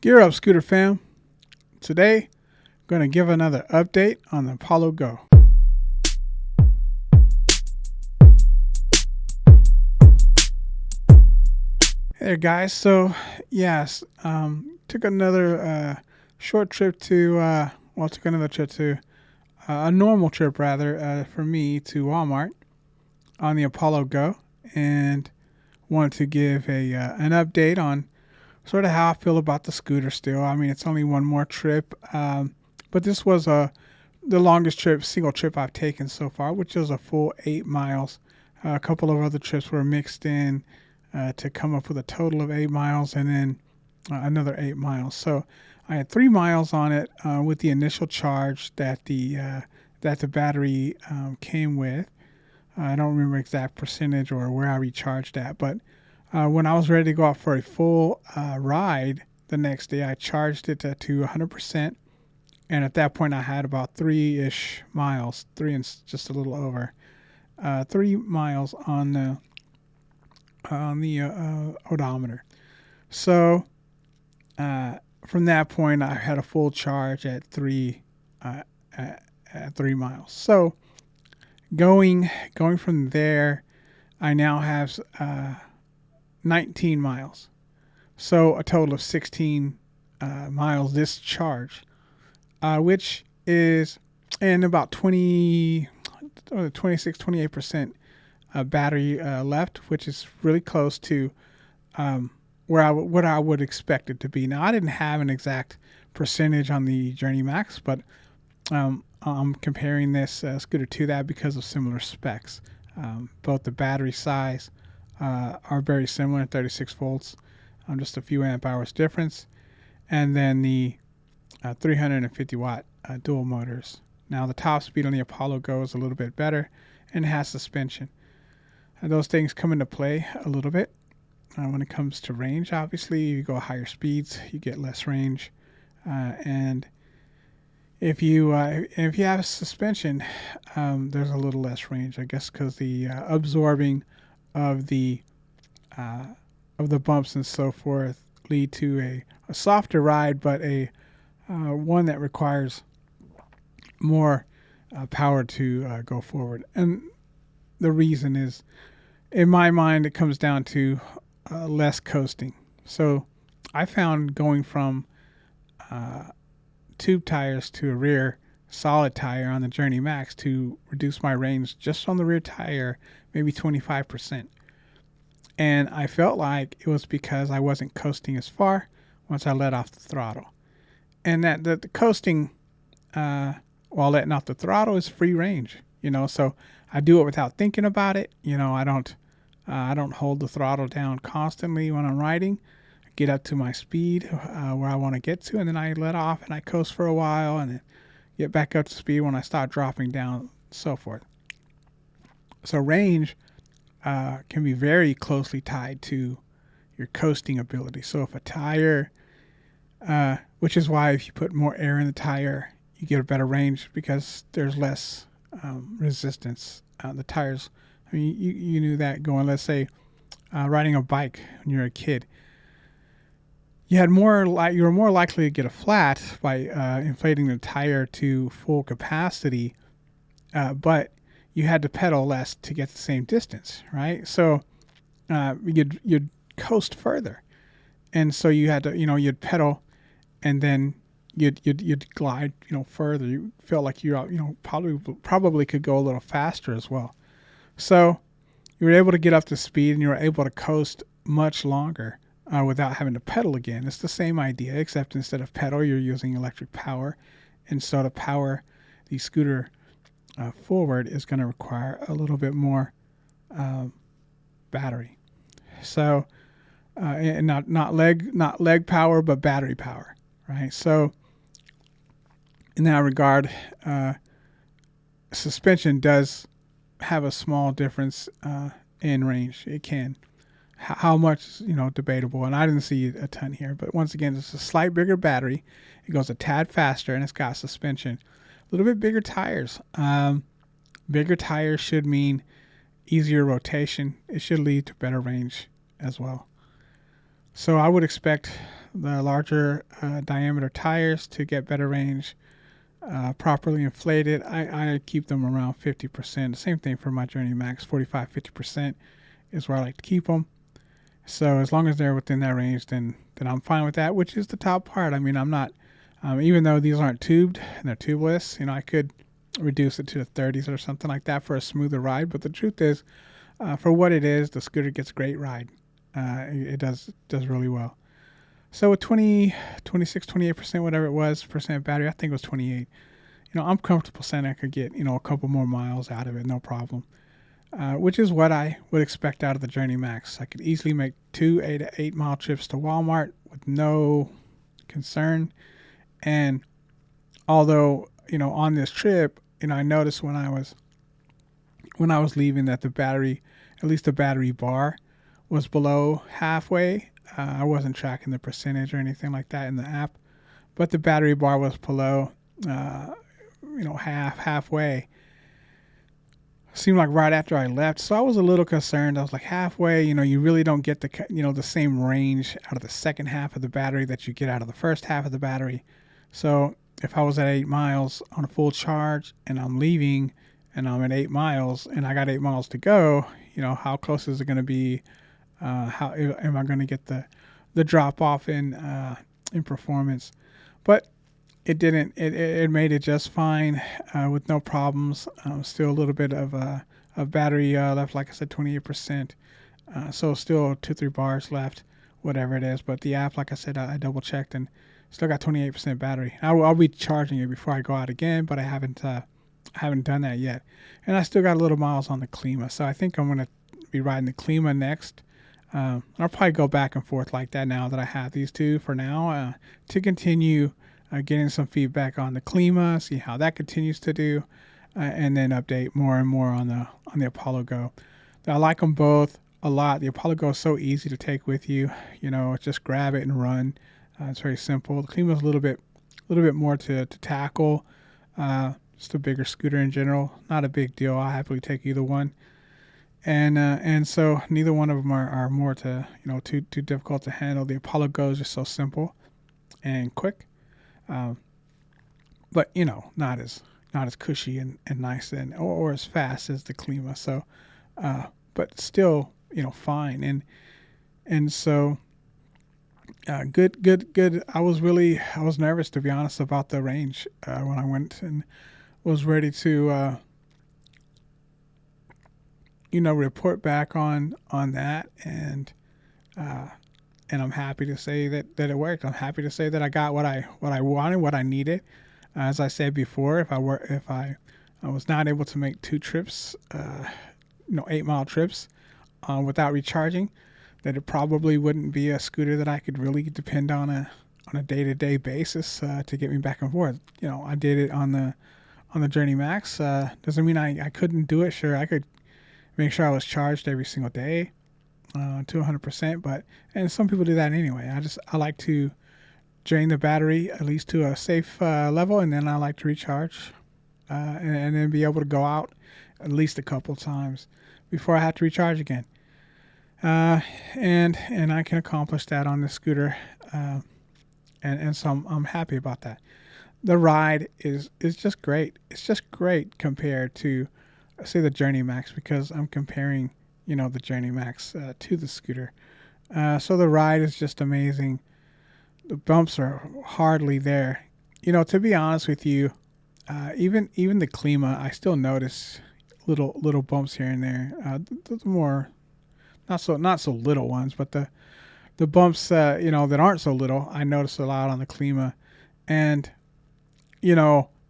Gear up, Scooter fam. Today, I'm going to give another update on the Apollo Go. Hey there, guys. Took another short trip took another trip to a normal trip rather for me to Walmart on the Apollo Go, and wanted to give an update on sort of how I feel about the scooter still. I mean, it's only one more trip, but this was the longest single trip I've taken so far, which was a full 8 miles. A couple of other trips were mixed in to come up with a total of 8 miles, and then another 8 miles. So I had 3 miles on it with the initial charge that the battery came with. I don't remember exact percentage or where I recharged at, but when I was ready to go out for a full ride the next day, I charged it to 100%. And at that point, I had about 3-ish miles, just a little over, 3 miles on the odometer. So from that point, I had a full charge at 3 miles. So going from there, I now have 19 miles. So a total of 16 miles this charge, which is in about 28% battery left, which is really close to what I would expect it to be. Now, I didn't have an exact percentage on the Journey Max, but I'm comparing this scooter to that because of similar specs. Both the battery size are very similar, 36 volts, just a few amp hours difference, and then the 350 watt dual motors. Now, the top speed on the Apollo Go is a little bit better and has suspension. Those things come into play a little bit when it comes to range. Obviously, you go higher speeds, you get less range, and if you have suspension, there's a little less range, I guess, because the absorbing of the bumps and so forth lead to a softer ride, but a one that requires more power to go forward. And the reason is, in my mind, it comes down to less coasting. So I found going from tube tires to a rear solid tire on the Journey Max to reduce my range just on the rear tire maybe 25%. And I felt like it was because I wasn't coasting as far once I let off the throttle. And that the coasting while letting off the throttle is free range, so I do it without thinking about it. I don't hold the throttle down constantly when I'm riding. I get up to my speed where I want to get to, and then I let off and I coast for a while and then get back up to speed when I start dropping down, so forth. So range can be very closely tied to your coasting ability. So if a tire, which is why if you put more air in the tire, you get a better range because there's less resistance. The tires, I mean, you knew that going, let's say, riding a bike when you're a kid. You were more likely to get a flat by inflating the tire to full capacity, but you had to pedal less to get the same distance, right? So you'd coast further, and so you had to, you'd pedal, and then you'd glide, further. You felt like you probably could go a little faster as well. So you were able to get up to speed, and you were able to coast much longer without having to pedal again. It's the same idea, except instead of pedal, you're using electric power, and so to power the scooter forward is going to require a little bit more battery. So, and not leg power, but battery power, right? So, in that regard, suspension does have a small difference in range. It can. How much is, debatable, and I didn't see a ton here. But once again, it's a slight bigger battery. It goes a tad faster, and it's got suspension. A little bit bigger tires. Bigger tires should mean easier rotation. It should lead to better range as well. So I would expect the larger diameter tires to get better range. Properly inflated, I keep them around 50%. Same thing for my Journey Max, 45-50% is where I like to keep them. So as long as they're within that range, then I'm fine with that, which is the top part. I mean, I'm not, even though these aren't tubed and they're tubeless, I could reduce it to the 30s or something like that for a smoother ride. But the truth is, for what it is, the scooter gets great ride. It does really well. So with 20, 26, 28%, whatever it was, percent battery, I think it was 28. I'm comfortable saying I could get, a couple more miles out of it, no problem. Which is what I would expect out of the Journey Max. I could easily make 2 8-mile trips to Walmart with no concern. And although, on this trip, I noticed when I was leaving that the battery, at least the battery bar, was below halfway. I wasn't tracking the percentage or anything like that in the app, but the battery bar was below, halfway. Seemed like right after I left, so I was a little concerned. I was like, halfway, you really don't get the same range out of the second half of the battery that you get out of the first half of the battery. So if I was at 8 miles on a full charge and I'm leaving and I'm at 8 miles and I got 8 miles to go, how close is it going to be? How am I going to get the drop off in performance? But it didn't. It made it just fine with no problems. Still a little bit of battery left, like I said, 28%. So still 2-3 bars left, whatever it is. But the app, like I said, I double checked and still got 28% battery. I'll be charging it before I go out again, but I haven't done that yet. And I still got a little miles on the Klima, so I think I'm gonna be riding the Klima next. I'll probably go back and forth like that now that I have these two for now to continue getting some feedback on the Klima, see how that continues to do, and then update more and more on the Apollo Go. I like them both a lot. The Apollo Go is so easy to take with you. Just grab it and run. It's very simple. The Klima is a little bit more to tackle. Just a bigger scooter in general. Not a big deal. I'll happily take either one. And so neither one of them are more too difficult to handle. The Apollo Go is just so simple and quick, but not as cushy and nice or as fast as the Klima. So, but still fine and so good. I was nervous, to be honest, about the range when I went and was ready to report back on that, and I'm happy to say that it worked. I'm happy to say that I got what I wanted, what I needed. As I said before, if I was not able to make 2 trips, 8-mile trips, without recharging, that it probably wouldn't be a scooter that I could really depend on a day-to-day basis to get me back and forth. I did it on the Journey Max. Doesn't mean I couldn't do it. Sure, I could make sure I was charged every single day to 100%, and some people do that anyway. I like to drain the battery at least to a safe level, and then I like to recharge and then be able to go out at least a couple times before I have to recharge again. And I can accomplish that on the scooter, and so I'm happy about that. The ride is just great. It's just great compared to, say, the Journey Max, because I'm comparing, the Journey Max to the scooter. So the ride is just amazing. The bumps are hardly there. To be honest with you, even the Klima, I still notice little bumps here and there. The more not so little ones, but the bumps that aren't so little, I notice a lot on the Klima. And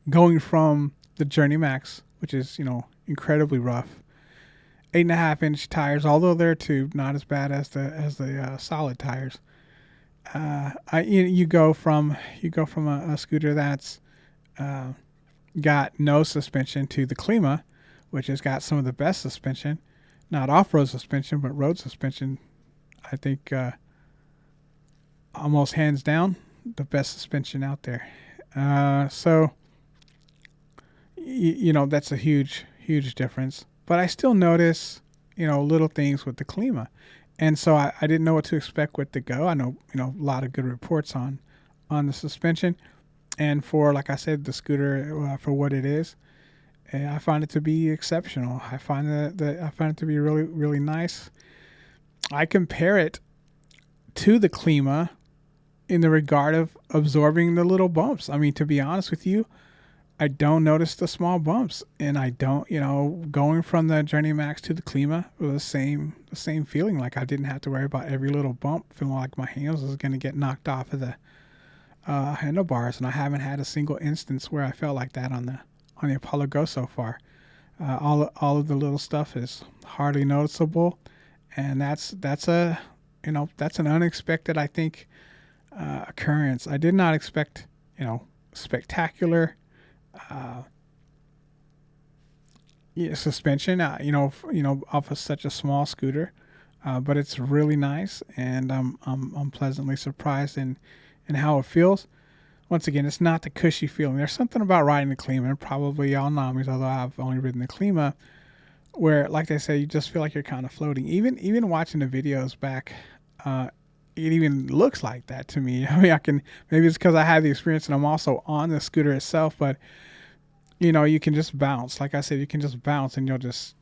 going from the Journey Max, which is incredibly rough, 8.5-inch tires, although they're tubed, not as bad as the solid tires. You go from a scooter that's got no suspension to the Klima, which has got some of the best suspension, not off-road suspension, but road suspension. I think almost hands down the best suspension out there. So that's a huge difference. But I still notice little things with the Klima. And so I didn't know what to expect with the Go. I know, a lot of good reports on the suspension, and for, like I said, the scooter, for what it is, I find it to be exceptional. I find it to be really, really nice. I compare it to the Klima in the regard of absorbing the little bumps. I mean, to be honest with you, I don't notice the small bumps, and I don't, going from the Journey Max to the Klima was the same feeling. Like I didn't have to worry about every little bump, feeling like my hands was going to get knocked off of the handlebars, and I haven't had a single instance where I felt like that on the Apollo Go so far. All of the little stuff is hardly noticeable, and that's an unexpected, I think, occurrence. I did not expect, spectacular uh, suspension, off of such a small scooter, but it's really nice, and I'm pleasantly surprised in how it feels. Once again, it's not the cushy feeling. There's something about riding the Klima, and probably y'all know me, although I've only ridden the Klima, where, like they say, you just feel like you're kind of floating. Even watching the videos back, it even looks like that to me. I mean, maybe it's because I had the experience and I'm also on the scooter itself, but you can just bounce. Like I said, you can just bounce, and you'll just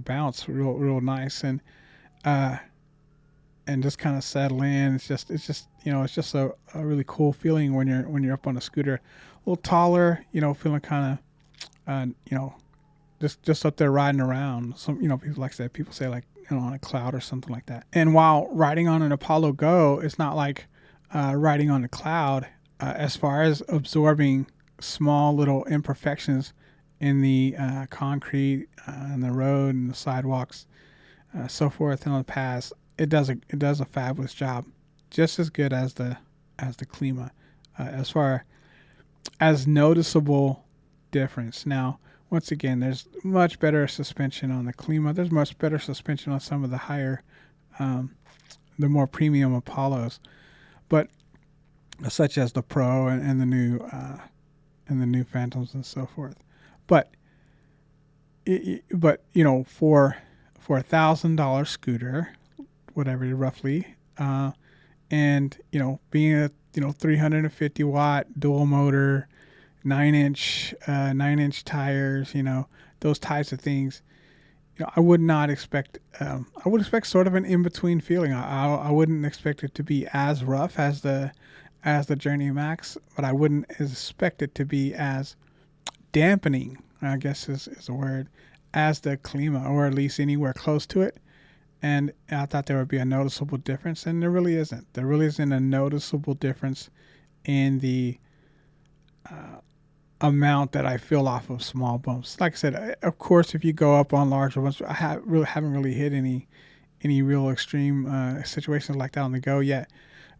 bounce real nice, uh, and just kind of settle in. It's just a really cool feeling when you're up on a scooter, a little taller, feeling kind of, just up there riding around. Some, people, like I said, people say, like, on a cloud or something like that. And while riding on an Apollo Go, it's not like riding on a cloud, as far as absorbing small little imperfections in the concrete, and the road and the sidewalks, so forth, and on the paths. It does a fabulous job, just as good as the Klima, as far as noticeable difference. Now, once again, there's much better suspension on the Klima. There's much better suspension on some of the higher, um, the more premium Apollos, but such as the Pro, and the new Phantoms and so forth. But for $1,000 scooter, whatever roughly, and being a 350 watt dual motor, 9-inch tires, those types of things. I would not expect. I would expect sort of an in between feeling. I wouldn't expect it to be as rough as the Journey Max, but I wouldn't expect it to be as dampening, I guess is a word, as the Klima, or at least anywhere close to it. And I thought there would be a noticeable difference, and there really isn't. There really isn't a noticeable difference in the amount that I feel off of small bumps. Like I said, of course, if you go up on larger ones, haven't really hit any real extreme situations like that on the Go yet.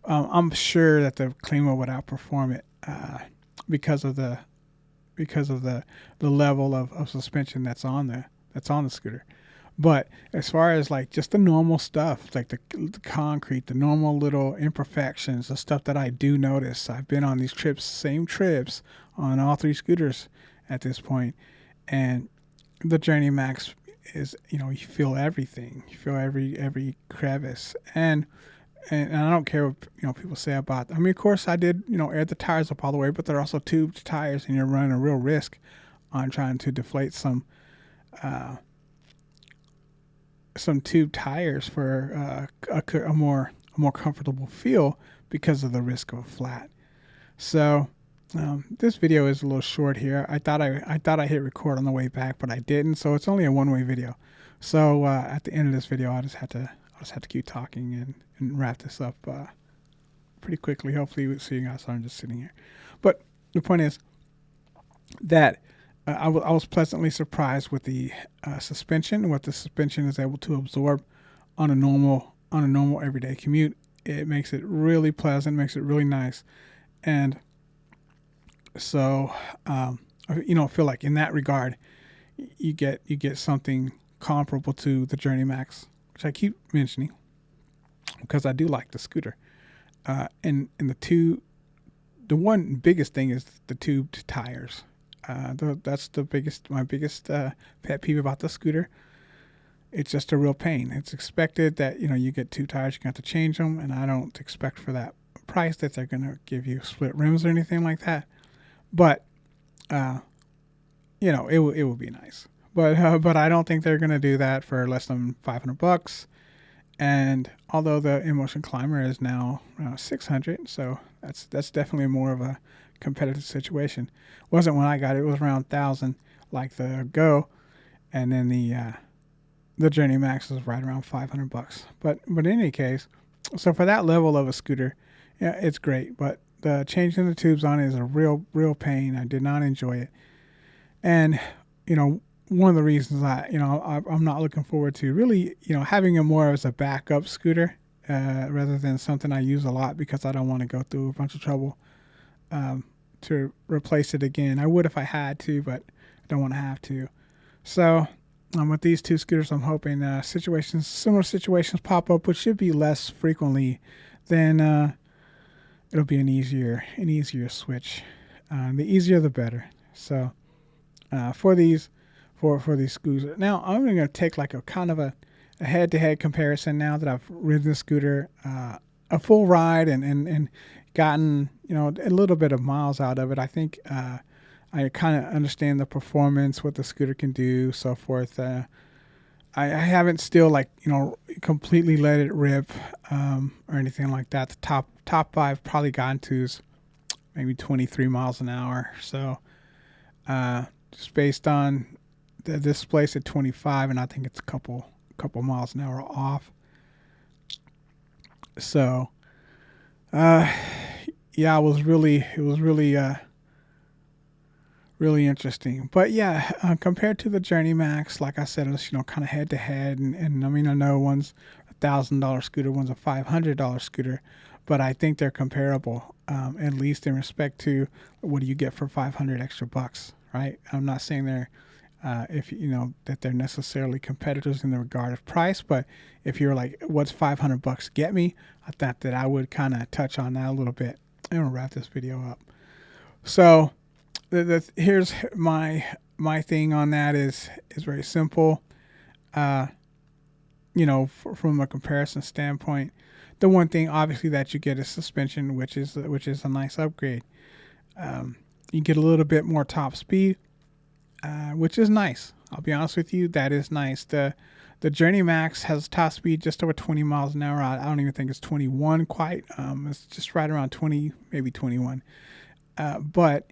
I'm sure that the Klima would outperform it, because of the level of suspension that's on the scooter. But as far as like just the normal stuff, like the concrete, the normal little imperfections, the stuff that I do notice, I've been on these same trips on all three scooters at this point, and the Journey Max is, you feel everything, you feel every crevice, and I don't care what people say about. I mean, of course, I did air the tires up all the way, but they're also tubed tires, and you're running a real risk on trying to deflate uh, some tube tires for a more comfortable feel because of the risk of a flat. So this video is a little short here. I thought I hit record on the way back, but I didn't. So it's only a one-way video. So at the end of this video, I'll just have to keep talking and wrap this up pretty quickly. Hopefully, so you guys aren't just sitting here. But the point is that I was pleasantly surprised with the suspension, what the suspension is able to absorb on a normal everyday commute. It makes it really pleasant, makes it really nice, and so I feel like in that regard, you get something comparable to the Journey Max, which I keep mentioning because I do like the scooter. And the one biggest thing is the tubed tires. That's my biggest pet peeve about the scooter. it's just a real pain. It's expected that you get two tires, you got to change them, and I don't expect for that price that they're gonna give you split rims or anything like that. But uh, it would be nice. But I don't think they're gonna do that for less than $500. And although the InMotion Climber is now 600, so that's definitely more of a competitive situation. Wasn't when I got it; it was around 1,000, like the Go, and then the Journey Max is right around $500. But in any case, so for that level of a scooter, yeah, it's great. But the changing the tubes on it is a real pain. I did not enjoy it, and you know one of the reasons I'm not looking forward to really having it more as a backup scooter rather than something I use a lot because I don't want to go through a bunch of trouble to replace it again. I would if I had to, but I don't want to have to. So with these two scooters, I'm hoping similar situations pop up, which should be less frequently. Then it'll be an easier switch. The easier, the better. So for these scooters, now I'm going to take like a kind of a head-to-head comparison now that I've ridden the scooter a full ride and gotten a little bit of miles out of it. I think I kind of understand the performance, what the scooter can do, so forth. I haven't still completely let it rip or anything like that. The top I've probably gotten to is maybe 23 miles an hour. So just based on this place at 25, and I think it's a couple miles an hour off. So yeah, it was really really interesting. But yeah, compared to the Journey Max, like I said, it's kind of head to head, and I mean I know one's $1,000 scooter, one's a $500 scooter, but I think they're comparable, at least in respect to what do you get for 500 extra bucks, right? I'm not saying they're if that they're necessarily competitors in the regard of price, but if you're like, what's $500 get me? I thought that I would kind of touch on that a little bit. I'm gonna wrap this video up. So here's my thing on that is very simple. From a comparison standpoint, the one thing obviously that you get is suspension, which is a nice upgrade. You get a little bit more top speed, which is nice. I'll be honest with you, that is nice. The Journey Max has top speed just over 20 miles an hour. I don't even think it's 21 quite. It's just right around 20, maybe 21. But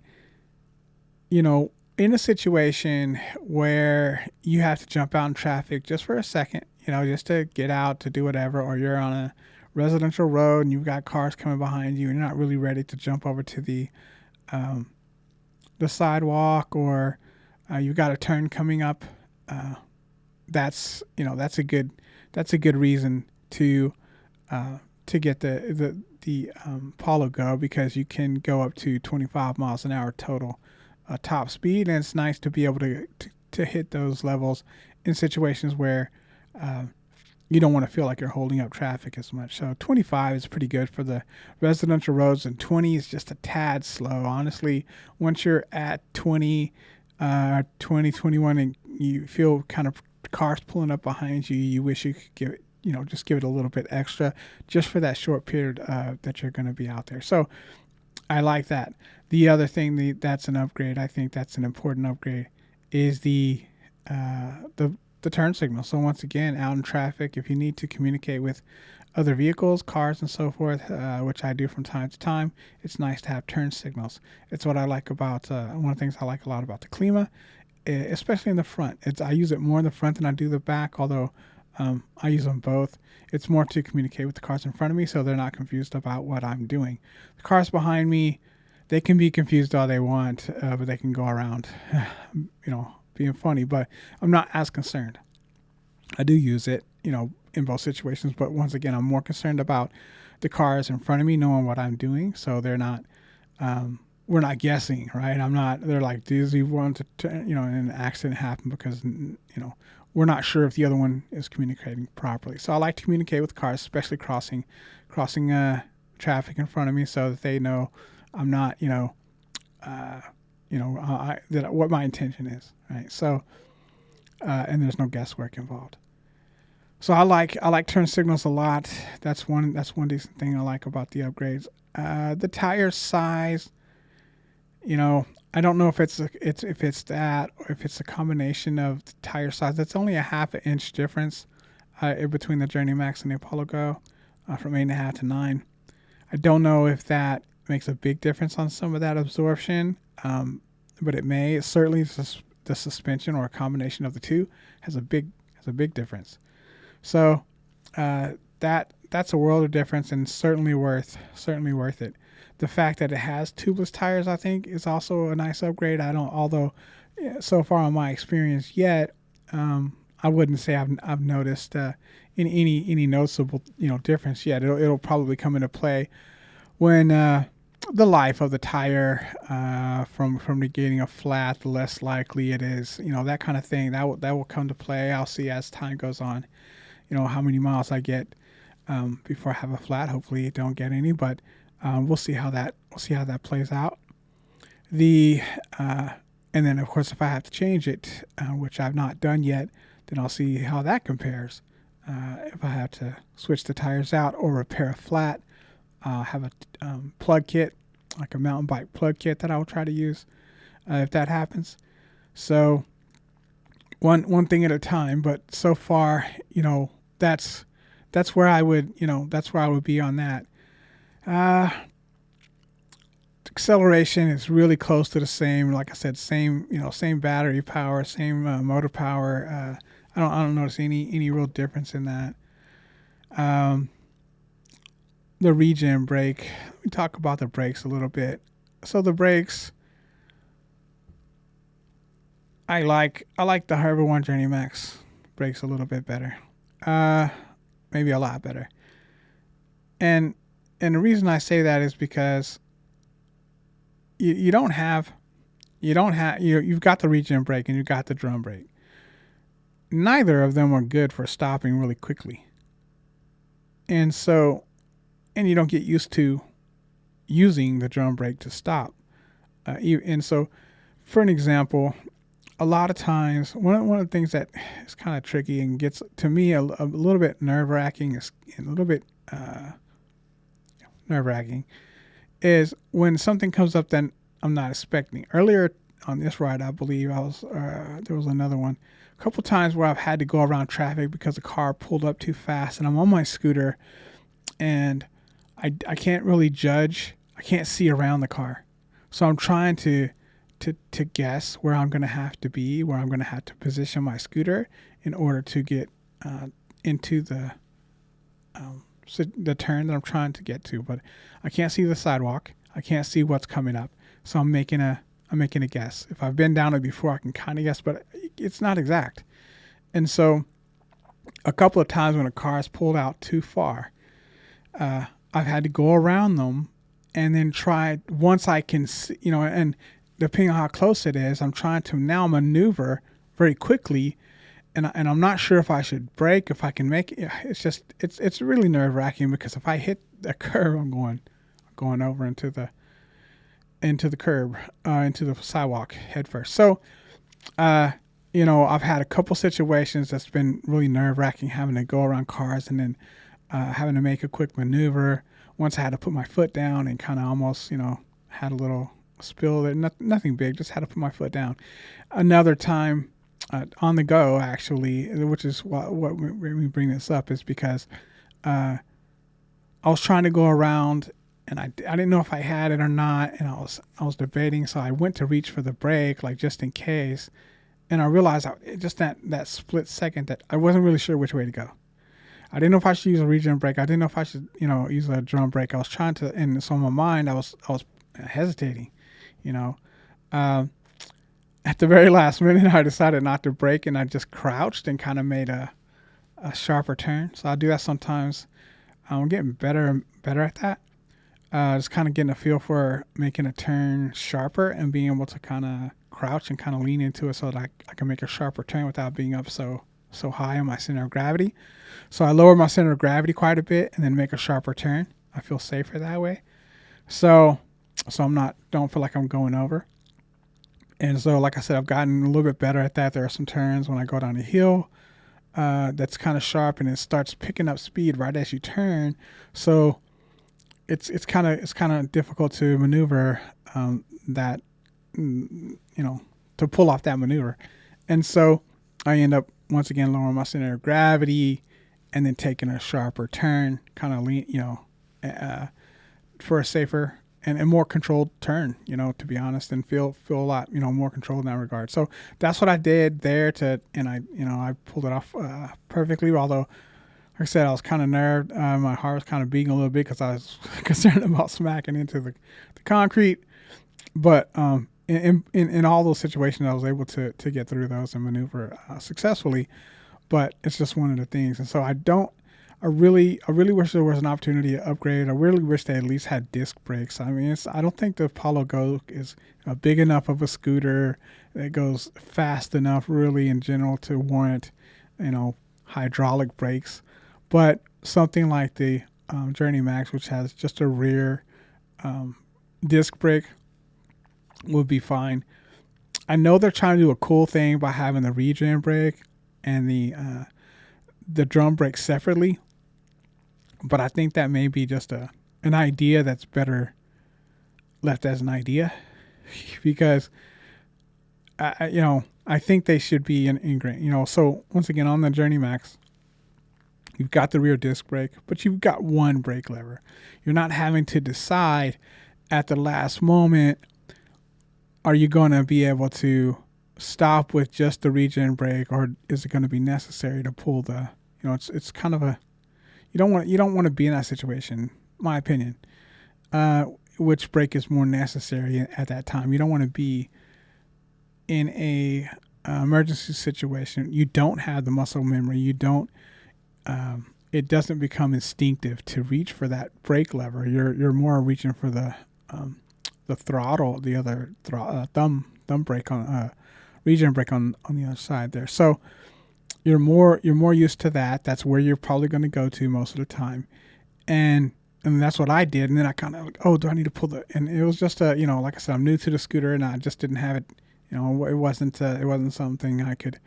in a situation where you have to jump out in traffic just for a second, just to get out to do whatever, or you're on a residential road and you've got cars coming behind you and you're not really ready to jump over to the sidewalk, or you've got a turn coming up, that's a good reason to get the Polo Go, because you can go up to 25 miles an hour total top speed, and it's nice to be able to hit those levels in situations where you don't want to feel like you're holding up traffic as much. So 25 is pretty good for the residential roads, and 20 is just a tad slow. Honestly, once you're at 20, 21, and you feel kind of cars pulling up behind you, you wish you could give it, just give it a little bit extra just for that short period that you're going to be out there. So I like that. The other thing that's an upgrade, I think that's an important upgrade, is the turn signal. So once again, out in traffic, if you need to communicate with other vehicles, cars, and so forth, which I do from time to time, it's nice to have turn signals. It's what I like about one of the things I like a lot about the Klima, especially in the front. I use it more in the front than I do the back, although I use them both. It's more to communicate with the cars in front of me so they're not confused about what I'm doing. The cars behind me, they can be confused all they want, but they can go around, being funny, but I'm not as concerned. I do use it, in both situations, but once again, I'm more concerned about the cars in front of me knowing what I'm doing, so they're not, we're not guessing, right? They're like, does he want to, an accident happen because, we're not sure if the other one is communicating properly. So I like to communicate with cars, especially crossing traffic in front of me, so that they know I'm not, that what my intention is, right? So, and there's no guesswork involved. So I like turn signals a lot. That's one decent thing I like about the upgrades. The tire size, you know, I don't know if it's that or if it's a combination of the tire size. That's only a half an inch difference between the Journey Max and the Apollo Go, from 8.5 to 9. I don't know if that makes a big difference on some of that absorption, but it may. Certainly, the suspension or a combination of the two has a big difference. So that's a world of difference, and certainly worth it. The fact that it has tubeless tires, I think, is also a nice upgrade. I don't, although so far on my experience yet, I wouldn't say I've noticed any noticeable difference yet. It'll probably come into play when the life of the tire, from getting a flat, the less likely it is, that kind of thing. That will come to play. I'll see as time goes on, how many miles I get before I have a flat. Hopefully, don't get any, but we'll see how that plays out. The and then of course if I have to change it, which I've not done yet, then I'll see how that compares. If I have to switch the tires out or repair a flat, have a plug kit, like a mountain bike plug kit that I will try to use if that happens. So one thing at a time. But so far, that's where I would be on that. Uh, Acceleration is really close to the same. Like I said, same battery power, same motor power. I don't notice any real difference in that. Um, the regen brake. Let me talk about the brakes a little bit. So the brakes, I like the Harbor One Journey Max brakes a little bit better. Uh, Maybe a lot better. And the reason I say that is because you don't have you've got the regen brake and you've got the drum brake. Neither of them are good for stopping really quickly, and so and you don't get used to using the drum brake to stop. And so, for an example, a lot of times one of the things that is kind of tricky and gets to me a little bit nerve wracking is a little bit nerve wracking is when something comes up that I'm not expecting. Earlier on this ride, I believe there was another one, a couple times where I've had to go around traffic because a car pulled up too fast, and I'm on my scooter, and I can't really judge. I can't see around the car, so I'm trying to guess where I'm going to have to be, where I'm going to have to position my scooter in order to get into the turn that I'm trying to get to. But I can't see the sidewalk. I can't see what's coming up. So I'm making a guess. If I've been down it before, I can kind of guess, but it's not exact. And so a couple of times when a car is pulled out too far, I've had to go around them and then try once I can see, and depending on how close it is, I'm trying to now maneuver very quickly, and I'm not sure if I should brake, if I can make it. It's really nerve wracking because if I hit the curb, I'm going over into the curb, into the sidewalk head first. So, I've had a couple situations that's been really nerve wracking, having to go around cars and then having to make a quick maneuver. Once I had to put my foot down and kind of almost, had a little spill there. Nothing big, just had to put my foot down. Another time on the go, actually, which is what we bring this up, is because I was trying to go around and I didn't know if I had it or not, and I was debating, so I went to reach for the brake, like just in case, and I realized just that split second that I wasn't really sure which way to go. I didn't know if I should use a regen brake. I didn't know if I should, use a drum brake. I was trying to, and so in my mind, I was hesitating, you know. Um, at the very last minute, I decided not to brake, and I just crouched and kind of made a sharper turn. So I do that sometimes. I'm getting better and better at that. Just kind of getting a feel for making a turn sharper and being able to kind of crouch and kind of lean into it so that I can make a sharper turn without being up so high on my center of gravity. So I lower my center of gravity quite a bit and then make a sharper turn. I feel safer that way. So don't feel like I'm going over. And so, like I said, I've gotten a little bit better at that. There are some turns when I go down a hill that's kind of sharp, and it starts picking up speed right as you turn. So it's kind of difficult to maneuver that you know to pull off that maneuver, and so I end up once again lowering my center of gravity, and then taking a sharper turn, kind of lean, uh, for a safer and more controlled turn, to be honest, and feel a lot, more controlled in that regard. So that's what I did there and I pulled it off perfectly. Although, like I said, I was kind of nerved. My heart was kind of beating a little bit because I was concerned about smacking into the concrete. But in all those situations, I was able to get through those and maneuver successfully. But it's just one of the things, and so I really wish there was an opportunity to upgrade. I really wish they at least had disc brakes. I mean, I don't think the Apollo Go is big enough of a scooter that goes fast enough, really, in general, to warrant, hydraulic brakes. But something like the Journey Max, which has just a rear um, disc brake, would be fine. I know they're trying to do a cool thing by having the regen brake and the drum brake separately, but I think that may be just an idea that's better left as an idea because I think they should be ingrained. So once again on the Journey Max, you've got the rear disc brake, but you've got one brake lever. You're not having to decide at the last moment, are you going to be able to stop with just the regen brake, or is it going to be necessary to pull the? It's kind of a you don't want to be in that situation. My opinion. Which brake is more necessary at that time? You don't want to be in a emergency situation. You don't have the muscle memory. You don't. It doesn't become instinctive to reach for that brake lever. You're more reaching for the throttle, the other thumb brake on regen brake on the other side there. So you're more used to that. That's where you're probably going to go to most of the time, and that's what I did. And then I kind of like, oh, do I need to pull the? And it was just like I said, I'm new to the scooter, and I just didn't have it. It wasn't something I could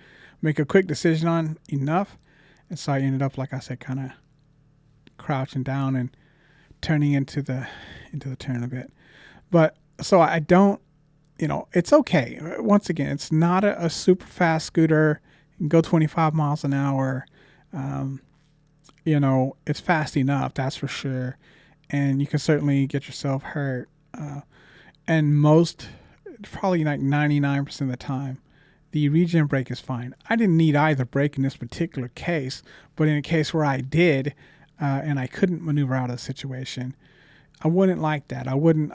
make a quick decision on enough, and so I ended up, like I said, kind of crouching down and turning into the turn a bit. But so I don't, it's okay. Once again, it's not a super fast scooter. You can go 25 miles an hour. It's fast enough, that's for sure. And you can certainly get yourself hurt. And probably like 99% of the time, the regen brake is fine. I didn't need either brake in this particular case, but in a case where I did, and I couldn't maneuver out of the situation, I wouldn't like that. I wouldn't,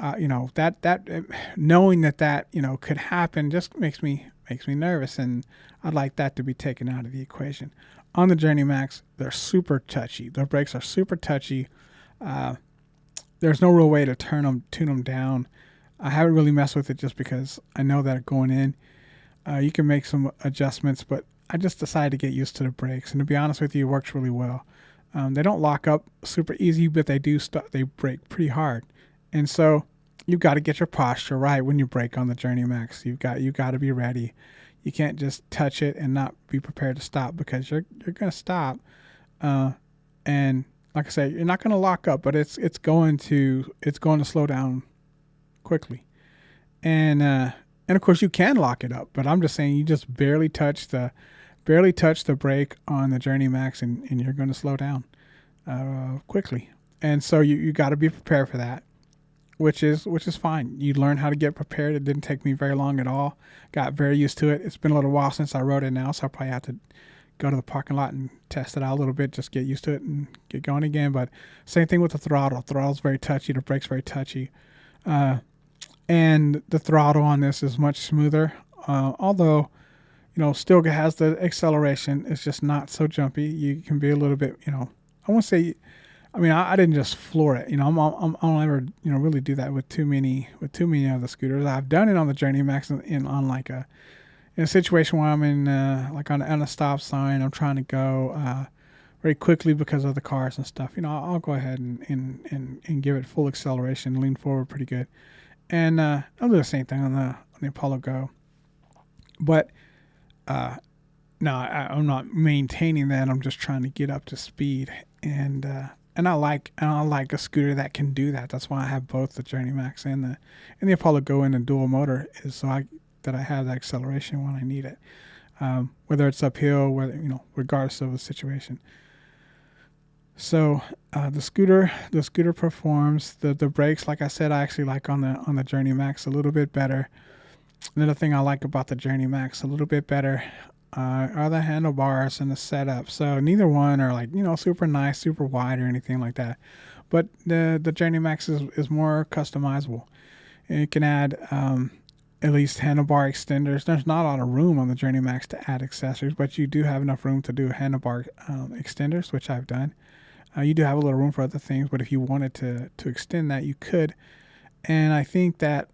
knowing that could happen just makes me nervous, and I'd like that to be taken out of the equation. On the Journey Max, they're super touchy. The brakes are super touchy. There's no real way to tune them down. I haven't really messed with it just because I know that going in, you can make some adjustments, but I just decided to get used to the brakes, and to be honest with you, it works really well. They don't lock up super easy, but they do. They brake pretty hard, and so you've got to get your posture right when you brake on the Journey Max. You've got to be ready. You can't just touch it and not be prepared to stop, because you're going to stop. And like I say, you're not going to lock up, but it's going to slow down quickly. And of course you can lock it up, but I'm just saying you just barely touch the brake on the Journey Max, and you're going to slow down quickly. And so you got to be prepared for that, which is fine. You learn how to get prepared. It didn't take me very long at all. Got very used to it. It's been a little while since I rode it now, so I'll probably have to go to the parking lot and test it out a little bit, just get used to it and get going again. But same thing with the throttle. Throttle's very touchy. The brake's very touchy. And the throttle on this is much smoother, although still has the acceleration. It's just not so jumpy. You can be a little bit, I won't say. I mean, I didn't just floor it. I don't ever, really do that with too many of the scooters. I've done it on the Journey Max in a situation where I'm in like on a stop sign. I'm trying to go very quickly because of the cars and stuff. I'll go ahead and give it full acceleration, lean forward pretty good, and I'll do the same thing on the Apollo Go. But No, I'm not maintaining that. I'm just trying to get up to speed, and I like a scooter that can do that. That's why I have both the Journey Max and the Apollo Go in a dual motor, is so I have that acceleration when I need it, whether it's uphill, whether regardless of the situation. So the scooter performs. The brakes, like I said, I actually like on the Journey Max a little bit better. Another thing I like about the Journey Max a little bit better are the handlebars and the setup. So neither one are like super nice, super wide or anything like that. But the Journey Max is more customizable. And you can add at least handlebar extenders. There's not a lot of room on the Journey Max to add accessories, but you do have enough room to do handlebar extenders, which I've done. You do have a little room for other things, but if you wanted to extend that, you could. And I think that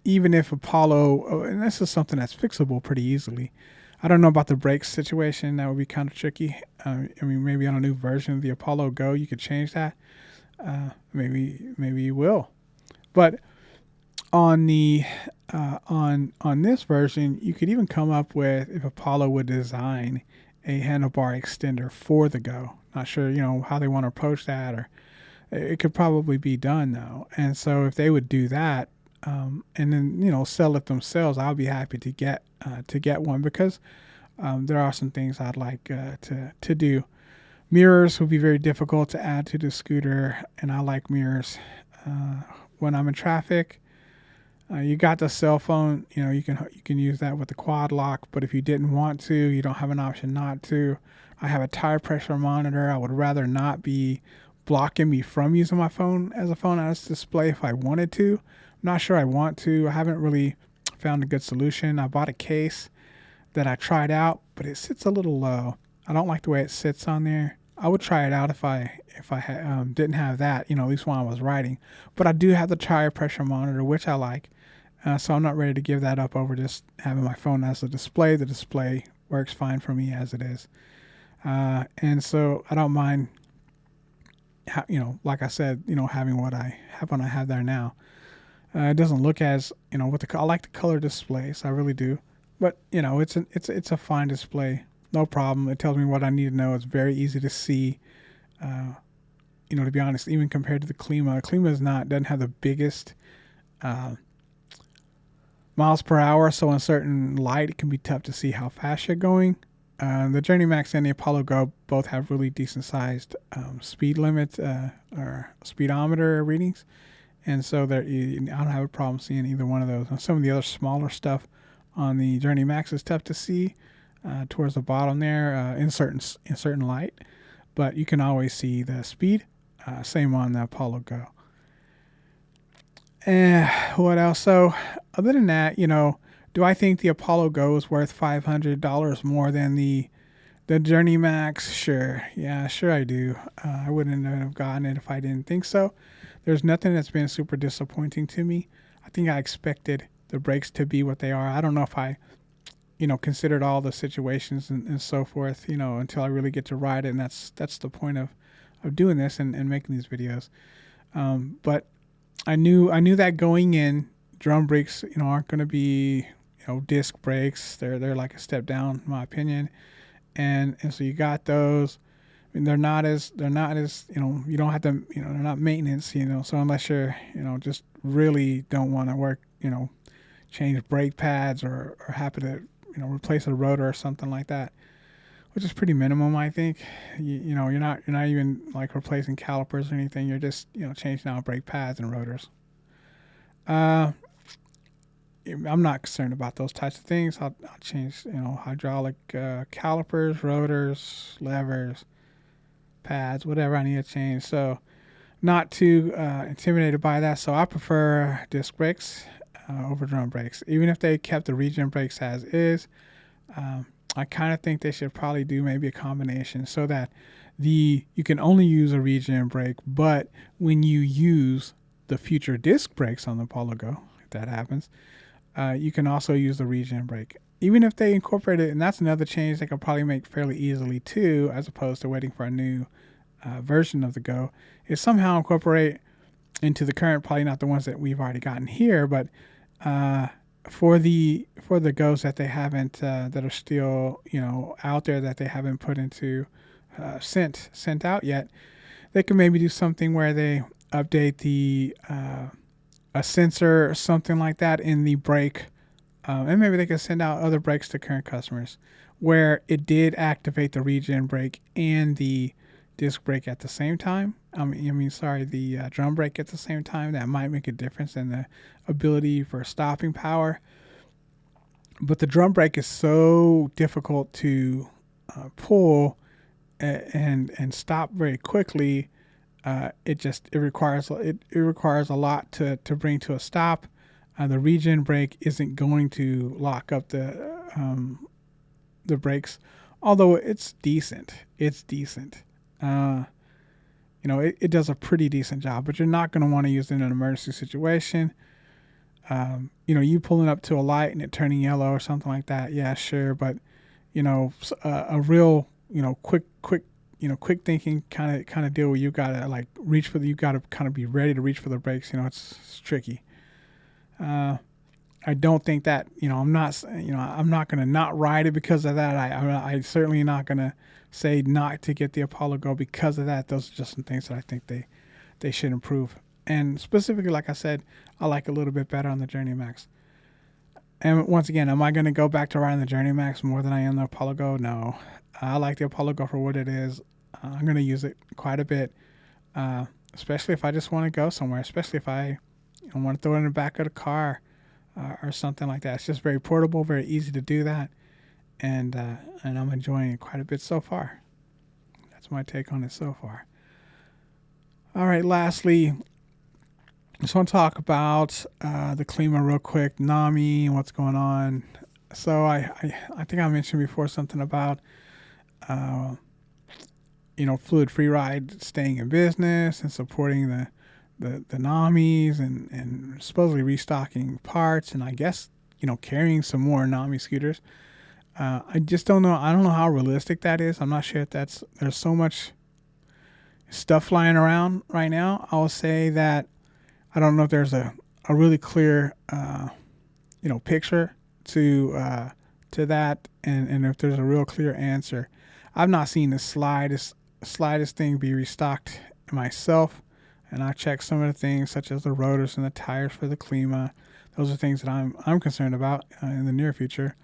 even if Apollo, and this is something that's fixable pretty easily. I don't know about the brakes situation. That would be kind of tricky. I mean, maybe on a new version of the Apollo Go, you could change that. Maybe you will. But on the on this version, you could even come up with if Apollo would design a handlebar extender for the Go. Not sure how they want to approach that, or it could probably be done though. And so if they would do that, and then sell it themselves, I'll be happy to get one because there are some things I'd like to do. Mirrors would be very difficult to add to the scooter, and I like mirrors when I'm in traffic. You got the cell phone, you can use that with the quad lock, but if you didn't want to, you don't have an option not to. I have a tire pressure monitor. I would rather not be blocking me from using my phone as a phone as display if I wanted to. I'm not sure I want to. I haven't really found a good solution. I bought a case that I tried out, but it sits a little low. I don't like the way it sits on there. I would try it out if I didn't have that, at least while I was riding. But I do have the tire pressure monitor, which I like. So I'm not ready to give that up over just having my phone as a display. The display works fine for me as it is. And so I don't mind, like I said, having what I have when I have there now. It doesn't look as, I like the color displays. I really do. But, it's a fine display. No problem. It tells me what I need to know. It's very easy to see. Uh, to be honest, even compared to the Klima, doesn't have the biggest uh, miles per hour. So in certain light, it can be tough to see how fast you're going. The Journey Max and the Apollo Go both have really decent sized speed limits or speedometer readings. And so I don't have a problem seeing either one of those. Now, some of the other smaller stuff on the Journey Max is tough to see towards the bottom there in certain light, but you can always see the speed. Same on the Apollo Go. What else? So other than that, do I think the Apollo Go is worth $500 more than the Journey Max? Sure, yeah, sure I do. I wouldn't have gotten it if I didn't think so. There's nothing that's been super disappointing to me. I think I expected the brakes to be what they are. I don't know if I, considered all the situations and so forth, until I really get to ride it. And that's the point of doing this and making these videos. But I knew that going in, drum brakes, aren't going to be, disc brakes. They're like a step down, in my opinion. And so you got those. I mean, they're not as you don't have to, they're not maintenance, so unless you're, just really don't want to work, change brake pads or happen to, replace a rotor or something like that, which is pretty minimum, I think. You're not even like replacing calipers or anything. You're just, changing out brake pads and rotors. Uh, I'm not concerned about those types of things. I'll change, hydraulic calipers, rotors, levers, pads, whatever I need to change. So not too intimidated by that. So I prefer disc brakes over drum brakes, even if they kept the regen brakes as is. I kind of think they should probably do maybe a combination so that you can only use a regen brake, but when you use the future disc brakes on the Apollo Go, if that happens, you can also use the regen brake. Even if they incorporate it, and that's another change they could probably make fairly easily too, as opposed to waiting for a new version of the Go, is somehow incorporate into the current, probably not the ones that we've already gotten here, but for the ghosts that they haven't that are still out there that they haven't put into sent out yet, they can maybe do something where they update the a sensor or something like that in the brake, and maybe they can send out other brakes to current customers where it did activate the regen brake and the disc brake at the same time. Sorry, the drum brake at the same time. That might make a difference in the ability for stopping power. But the drum brake is so difficult to pull and stop very quickly. It requires a lot to bring to a stop. The regen brake isn't going to lock up the brakes, although it's decent. It's decent. Uh, it does a pretty decent job, but you're not going to want to use it in an emergency situation. You pulling up to a light and it turning yellow or something like that. Yeah, sure, but a real quick thinking kind of deal where you gotta like you gotta kind of be ready to reach for the brakes. It's tricky. Uh, I don't think that I'm not gonna not ride it because of that. I certainly not gonna say not to get the Apollo Go because of that. Those are just some things that I think they should improve. And specifically, like I said, I like a little bit better on the Journey Max. And once again, am I going to go back to riding the Journey Max more than I am the Apollo Go? No. I like the Apollo Go for what it is. I'm going to use it quite a bit, uh, especially if I just want to go somewhere, especially if I want to throw it in the back of the car or something like that. It's just very portable, very easy to do that. And I'm enjoying it quite a bit so far. That's my take on it so far. All right, lastly, just want to talk about the Klima real quick, NAMI, and what's going on. So I think I mentioned before something about uh, Fluid Freeride staying in business and supporting the NAMIs and supposedly restocking parts and I guess carrying some more NAMI scooters. I just don't know. I don't know how realistic that is. I'm not sure if there's so much stuff flying around right now. I'll say that I don't know if there's a really clear picture to that and if there's a real clear answer. I've not seen the slightest thing be restocked myself, and I checked some of the things such as the rotors and the tires for the Klima. Those are things that I'm concerned about in the near future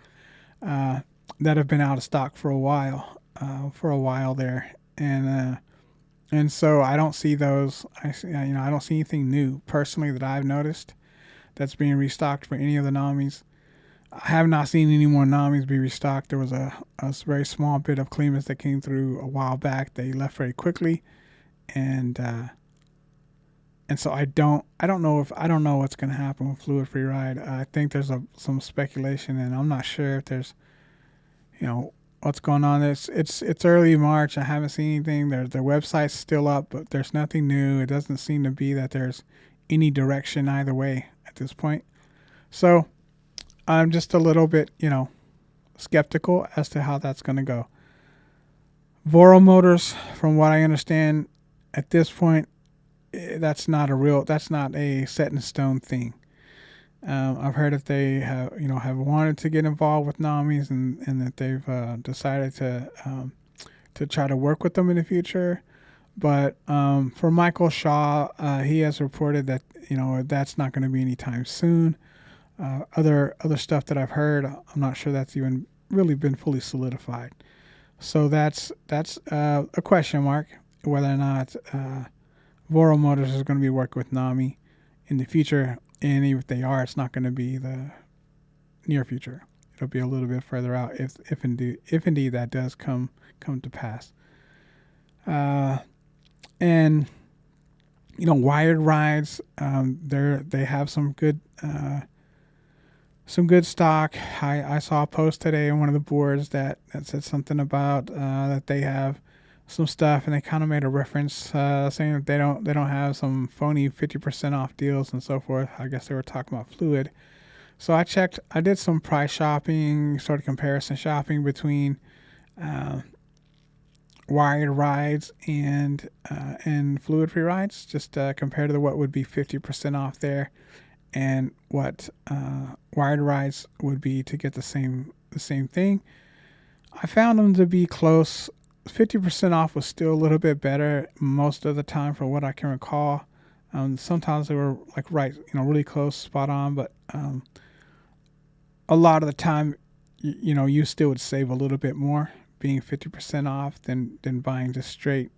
uh, that have been out of stock for a while there, and so I don't see those. I don't see anything new personally that I've noticed that's being restocked for any of the NAMIs. I have not seen any more NAMIs be restocked. There was a very small bit of Klimas that came through a while back. They left very quickly, and so I don't know what's going to happen with Fluid Free Ride. I think there's some speculation, and I'm not sure if there's what's going on. It's early March. I haven't seen anything. Their website's still up, but there's nothing new. It doesn't seem to be that there's any direction either way at this point. So I'm just a little bit, skeptical as to how that's going to go. Voro Motors, from what I understand, at this point, that's not a set in stone thing. I've heard that they have wanted to get involved with NAMIs and that they've decided to try to work with them in the future. But for Michael Shaw, he has reported that that's not going to be anytime soon. Other stuff that I've heard, I'm not sure that's even really been fully solidified. So that's a question mark whether or not Voro Motors is going to be working with NAMI in the future. And even if they are, it's not going to be the near future. It'll be a little bit further out if indeed that does come to pass. And Wired Rides, they have some good stock. I saw a post today on one of the boards that said something about that they have some stuff, and they kind of made a reference saying that they don't have some phony 50% off deals and so forth. I guess they were talking about Fluid. So I checked. I did some price shopping, sort of comparison shopping between Wired Rides and Fluid Free Rides, just compared to what would be 50% off there. and what wired rides would be to get the same thing. I found them to be close. 50% off was still a little bit better most of the time, for what I can recall. Sometimes they were like right, really close, spot on, but a lot of the time, you still would save a little bit more being 50% off than buying just straight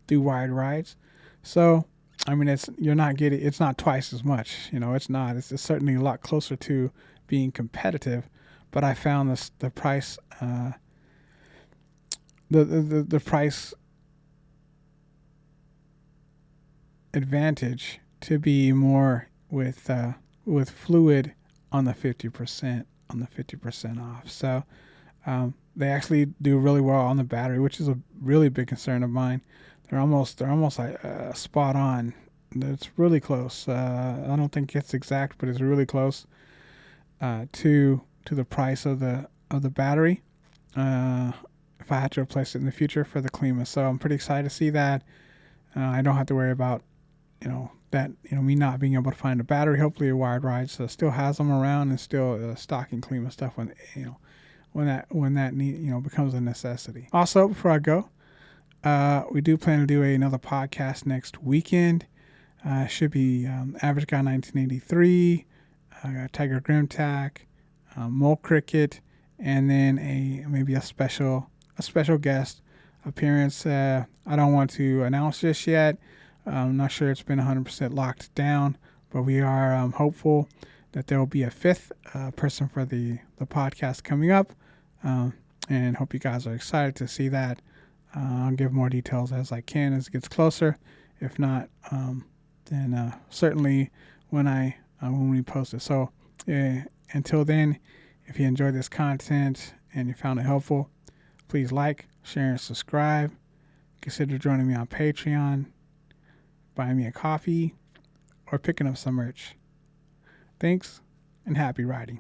through wired rides. So, I mean, it's not twice as much. It's not. It's certainly a lot closer to being competitive. But I found the price, the price advantage to be more with Fluid on the 50% off. So they actually do really well on the battery, which is a really big concern of mine. They're almost like spot on. It's really close. I don't think it's exact, but it's really close to the price of the battery. If I had to replace it in the future for the Klima, so I'm pretty excited to see that. I don't have to worry about me not being able to find a battery. Hopefully, Wired Rides still has them around and still stocking Klima stuff when that need becomes a necessity. Also, before I go, we do plan to do another podcast next weekend. Should be Average Guy 1983, Tiger Grimtack, Mole Cricket, and then maybe a special guest appearance. I don't want to announce this yet. I'm not sure it's been 100% locked down, but we are hopeful that there will be a fifth person for the podcast coming up, and hope you guys are excited to see that. I'll give more details as I can as it gets closer. If not, then certainly when we post it. So until then, if you enjoyed this content and you found it helpful, please like, share, and subscribe. Consider joining me on Patreon, buying me a coffee, or picking up some merch. Thanks, and happy riding.